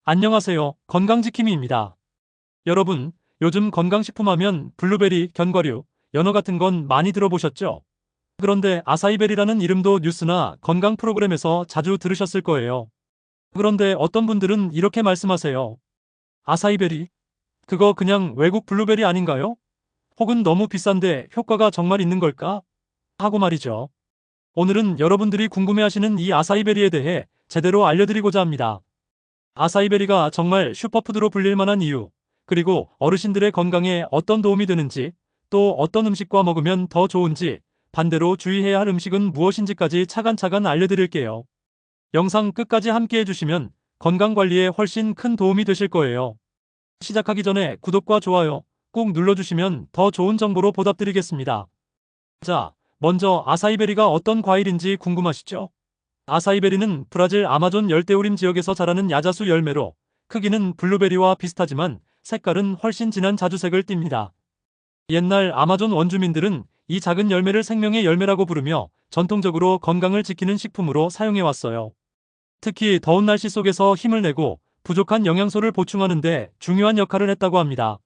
안녕하세요. 건강지킴이입니다. 여러분, 요즘 건강식품 하면 블루베리, 견과류, 연어 같은 건 많이 들어보셨죠? 그런데 아사이베리라는 이름도 뉴스나 건강 프로그램에서 자주 들으셨을 거예요. 그런데 어떤 분들은 이렇게 말씀하세요. 아사이베리? 그거 그냥 외국 블루베리 아닌가요? 혹은 너무 비싼데 효과가 정말 있는 걸까? 하고 말이죠. 오늘은 여러분들이 궁금해하시는 이 아사이베리에 대해 제대로 알려드리고자 합니다. 아사이베리가 정말 슈퍼푸드로 불릴 만한 이유, 그리고 어르신들의 건강에 어떤 도움이 되는지, 또 어떤 음식과 먹으면 더 좋은지, 반대로 주의해야 할 음식은 무엇인지까지 차근차근 알려드릴게요. 영상 끝까지 함께 해주시면 건강관리에 훨씬 큰 도움이 되실 거예요. 시작하기 전에 구독과 좋아요 꼭 눌러주시면 더 좋은 정보로 보답드리겠습니다. 자, 먼저 아사이베리가 어떤 과일인지 궁금하시죠? 아사이베리는 브라질 아마존 열대우림 지역에서 자라는 야자수 열매로 크기는 블루베리와 비슷하지만 색깔은 훨씬 진한 자주색을 띱니다. 옛날 아마존 원주민들은 이 작은 열매를 생명의 열매라고 부르며 전통적으로 건강을 지키는 식품으로 사용해왔어요. 특히 더운 날씨 속에서 힘을 내고 부족한 영양소를 보충하는 데 중요한 역할을 했다고 합니다.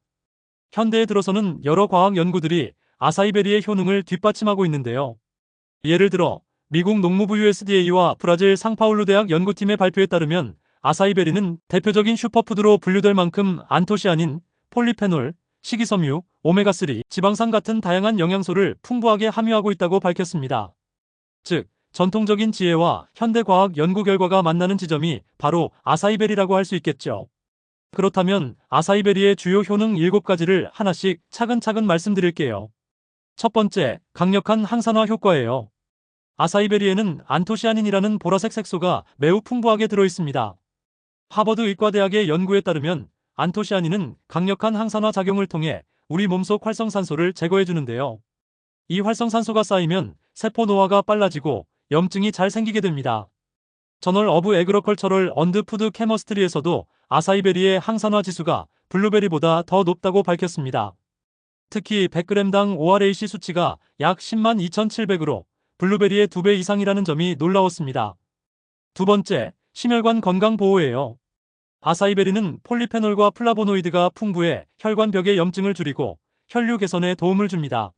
현대에 들어서는 여러 과학 연구들이 아사이베리의 효능을 뒷받침하고 있는데요. 예를 들어 미국 농무부 USDA와 브라질 상파울루 대학 연구팀의 발표에 따르면 아사이베리는 대표적인 슈퍼푸드로 분류될 만큼 안토시아닌, 폴리페놀, 식이섬유, 오메가3, 지방산 같은 다양한 영양소를 풍부하게 함유하고 있다고 밝혔습니다. 즉, 전통적인 지혜와 현대과학 연구 결과가 만나는 지점이 바로 아사이베리라고 할 수 있겠죠. 그렇다면 아사이베리의 주요 효능 7가지를 하나씩 차근차근 말씀드릴게요. 첫 번째, 강력한 항산화 효과예요. 아사이베리에는 안토시아닌이라는 보라색 색소가 매우 풍부하게 들어있습니다. 하버드 의과대학의 연구에 따르면 안토시아닌은 강력한 항산화 작용을 통해 우리 몸속 활성산소를 제거해주는데요. 이 활성산소가 쌓이면 세포 노화가 빨라지고 염증이 잘 생기게 됩니다. 저널 오브 에그로컬처럴 언드 푸드 케머스트리에서도 아사이베리의 항산화 지수가 블루베리보다 더 높다고 밝혔습니다. 특히 100g당 ORAC 수치가 약 10만 2,700으로 블루베리의 2배 이상이라는 점이 놀라웠습니다. 두 번째, 심혈관 건강 보호예요. 아사이베리는 폴리페놀과 플라보노이드가 풍부해 혈관벽의 염증을 줄이고 혈류 개선에 도움을 줍니다.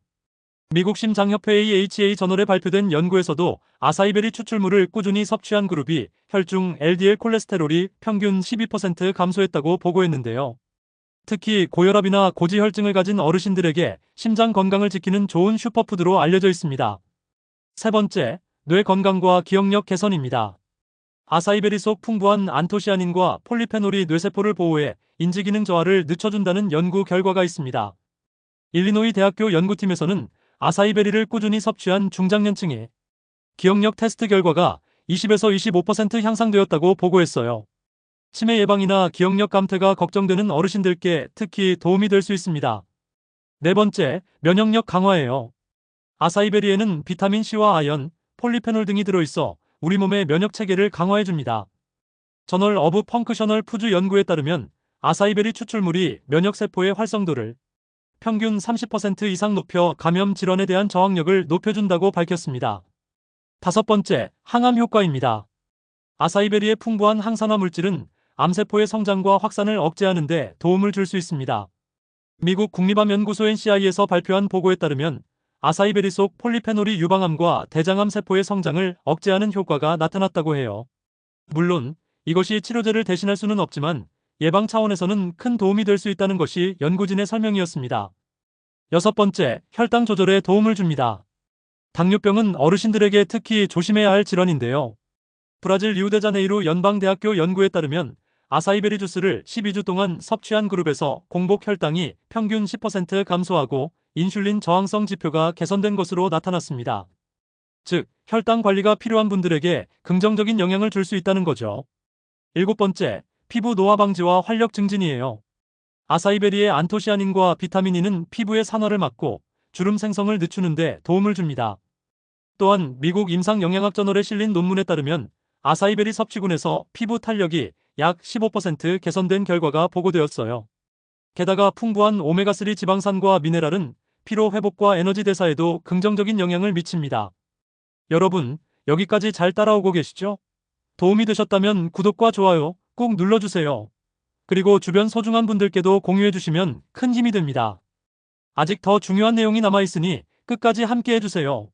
미국 심장협회 AHA 저널에 발표된 연구에서도 아사이베리 추출물을 꾸준히 섭취한 그룹이 혈중 LDL 콜레스테롤이 평균 12% 감소했다고 보고했는데요. 특히 고혈압이나 고지혈증을 가진 어르신들에게 심장 건강을 지키는 좋은 슈퍼푸드로 알려져 있습니다. 세 번째, 뇌 건강과 기억력 개선입니다. 아사이베리 속 풍부한 안토시아닌과 폴리페놀이 뇌세포를 보호해 인지기능 저하를 늦춰준다는 연구 결과가 있습니다. 일리노이 대학교 연구팀에서는 아사이베리를 꾸준히 섭취한 중장년층의 기억력 테스트 결과가 20에서 25% 향상되었다고 보고했어요. 치매 예방이나 기억력 감퇴가 걱정되는 어르신들께 특히 도움이 될 수 있습니다. 네 번째, 면역력 강화예요. 아사이베리에는 비타민C와 아연, 폴리페놀 등이 들어있어 우리 몸의 면역 체계를 강화해줍니다. 저널 오브 펑크셔널 푸드 연구에 따르면 아사이베리 추출물이 면역세포의 활성도를 평균 30% 이상 높여 감염 질환에 대한 저항력을 높여준다고 밝혔습니다. 다섯 번째, 항암 효과입니다. 아사이베리의 풍부한 항산화 물질은 암세포의 성장과 확산을 억제하는 데 도움을 줄 수 있습니다. 미국 국립암연구소 NCI에서 발표한 보고에 따르면 아사이베리 속 폴리페놀이 유방암과 대장암 세포의 성장을 억제하는 효과가 나타났다고 해요. 물론 이것이 치료제를 대신할 수는 없지만 예방 차원에서는 큰 도움이 될 수 있다는 것이 연구진의 설명이었습니다. 여섯 번째, 혈당 조절에 도움을 줍니다. 당뇨병은 어르신들에게 특히 조심해야 할 질환인데요. 브라질 리우데자네이루 연방대학교 연구에 따르면 아사이베리 주스를 12주 동안 섭취한 그룹에서 공복 혈당이 평균 10% 감소하고 인슐린 저항성 지표가 개선된 것으로 나타났습니다. 즉, 혈당 관리가 필요한 분들에게 긍정적인 영향을 줄 수 있다는 거죠. 일곱 번째, 피부 노화 방지와 활력 증진이에요. 아사이베리의 안토시아닌과 비타민 E는 피부의 산화를 막고 주름 생성을 늦추는 데 도움을 줍니다. 또한 미국 임상영양학 저널에 실린 논문에 따르면 아사이베리 섭취군에서 피부 탄력이 약 15% 개선된 결과가 보고되었어요. 게다가 풍부한 오메가3 지방산과 미네랄은 피로 회복과 에너지 대사에도 긍정적인 영향을 미칩니다. 여러분, 여기까지 잘 따라오고 계시죠? 도움이 되셨다면 구독과 좋아요 꾹 눌러주세요. 그리고 주변 소중한 분들께도 공유해주시면 큰 힘이 됩니다. 아직 더 중요한 내용이 남아있으니 끝까지 함께 해주세요.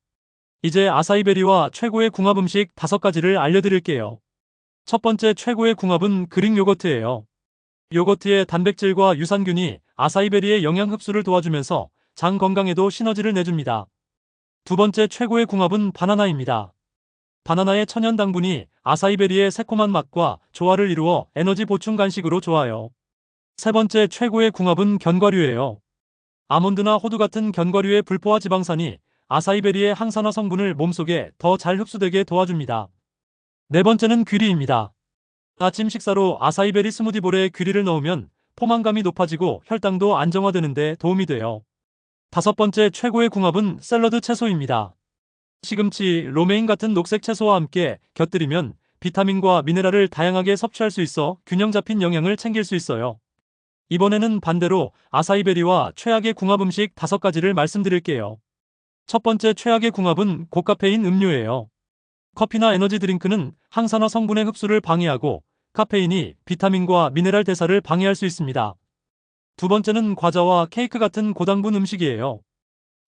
이제 아사이베리와 최고의 궁합 음식 5가지를 알려드릴게요. 첫 번째 최고의 궁합은 그릭 요거트예요. 요거트의 단백질과 유산균이 아사이베리의 영양 흡수를 도와주면서 장 건강에도 시너지를 내줍니다. 두 번째 최고의 궁합은 바나나입니다. 바나나의 천연 당분이 아사이베리의 새콤한 맛과 조화를 이루어 에너지 보충 간식으로 좋아요. 세 번째 최고의 궁합은 견과류예요. 아몬드나 호두 같은 견과류의 불포화 지방산이 아사이베리의 항산화 성분을 몸속에 더 잘 흡수되게 도와줍니다. 네 번째는 귀리입니다. 아침 식사로 아사이베리 스무디볼에 귀리를 넣으면 포만감이 높아지고 혈당도 안정화되는 데 도움이 돼요. 다섯 번째 최고의 궁합은 샐러드 채소입니다. 시금치, 로메인 같은 녹색 채소와 함께 곁들이면 비타민과 미네랄을 다양하게 섭취할 수 있어 균형 잡힌 영양을 챙길 수 있어요. 이번에는 반대로 아사이베리와 최악의 궁합 음식 5가지를 말씀드릴게요. 첫 번째 최악의 궁합은 고카페인 음료예요. 커피나 에너지 드링크는 항산화 성분의 흡수를 방해하고 카페인이 비타민과 미네랄 대사를 방해할 수 있습니다. 두 번째는 과자와 케이크 같은 고당분 음식이에요.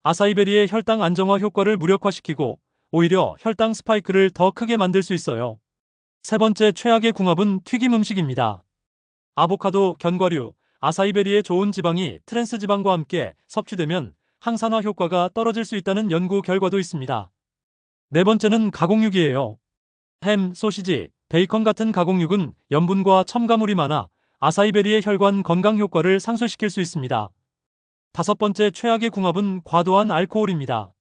아사이베리의 혈당 안정화 효과를 무력화시키고 오히려 혈당 스파이크를 더 크게 만들 수 있어요. 세 번째 최악의 궁합은 튀김 음식입니다. 아보카도, 견과류, 아사이베리의 좋은 지방이 트랜스 지방과 함께 섭취되면 항산화 효과가 떨어질 수 있다는 연구 결과도 있습니다. 네 번째는 가공육이에요. 햄, 소시지, 베이컨 같은 가공육은 염분과 첨가물이 많아 아사이베리의 혈관 건강 효과를 상쇄시킬 수 있습니다. 다섯 번째 최악의 궁합은 과도한 알코올입니다.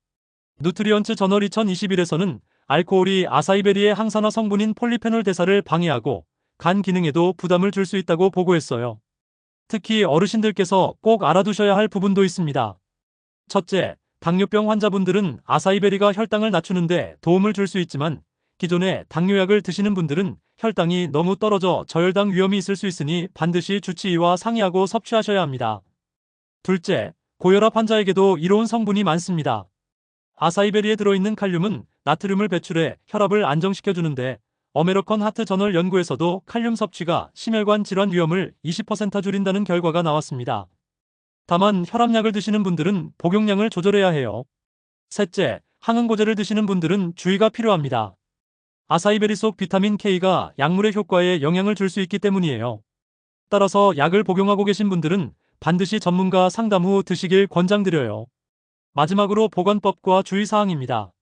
누트리언츠 저널 2021에서는 알코올이 아사이베리의 항산화 성분인 폴리페놀 대사를 방해하고 간 기능에도 부담을 줄 수 있다고 보고했어요. 특히 어르신들께서 꼭 알아두셔야 할 부분도 있습니다. 첫째, 당뇨병 환자분들은 아사이베리가 혈당을 낮추는데 도움을 줄 수 있지만 기존에 당뇨약을 드시는 분들은 혈당이 너무 떨어져 저혈당 위험이 있을 수 있으니 반드시 주치의와 상의하고 섭취하셔야 합니다. 둘째, 고혈압 환자에게도 이로운 성분이 많습니다. 아사이베리에 들어있는 칼륨은 나트륨을 배출해 혈압을 안정시켜주는데 어메리컨 하트 저널 연구에서도 칼륨 섭취가 심혈관 질환 위험을 20% 줄인다는 결과가 나왔습니다. 다만 혈압약을 드시는 분들은 복용량을 조절해야 해요. 셋째, 항응고제를 드시는 분들은 주의가 필요합니다. 아사이베리 속 비타민 K가 약물의 효과에 영향을 줄 수 있기 때문이에요. 따라서 약을 복용하고 계신 분들은 반드시 전문가 상담 후 드시길 권장드려요. 마지막으로 보관법과 주의사항입니다.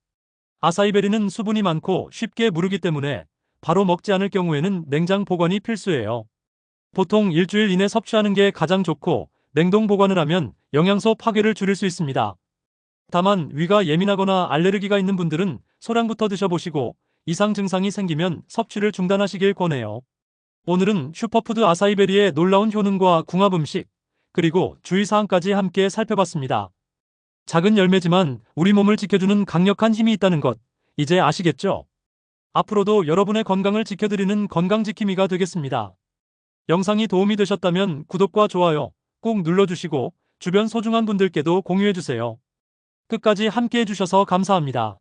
아사이베리는 수분이 많고 쉽게 무르기 때문에 바로 먹지 않을 경우에는 냉장 보관이 필수예요. 보통 일주일 이내 섭취하는 게 가장 좋고 냉동 보관을 하면 영양소 파괴를 줄일 수 있습니다. 다만 위가 예민하거나 알레르기가 있는 분들은 소량부터 드셔보시고 이상 증상이 생기면 섭취를 중단하시길 권해요. 오늘은 슈퍼푸드 아사이베리의 놀라운 효능과 궁합 음식, 그리고 주의사항까지 함께 살펴봤습니다. 작은 열매지만 우리 몸을 지켜주는 강력한 힘이 있다는 것, 이제 아시겠죠? 앞으로도 여러분의 건강을 지켜드리는 건강지킴이가 되겠습니다. 영상이 도움이 되셨다면 구독과 좋아요 꼭 눌러주시고 주변 소중한 분들께도 공유해주세요. 끝까지 함께 해주셔서 감사합니다.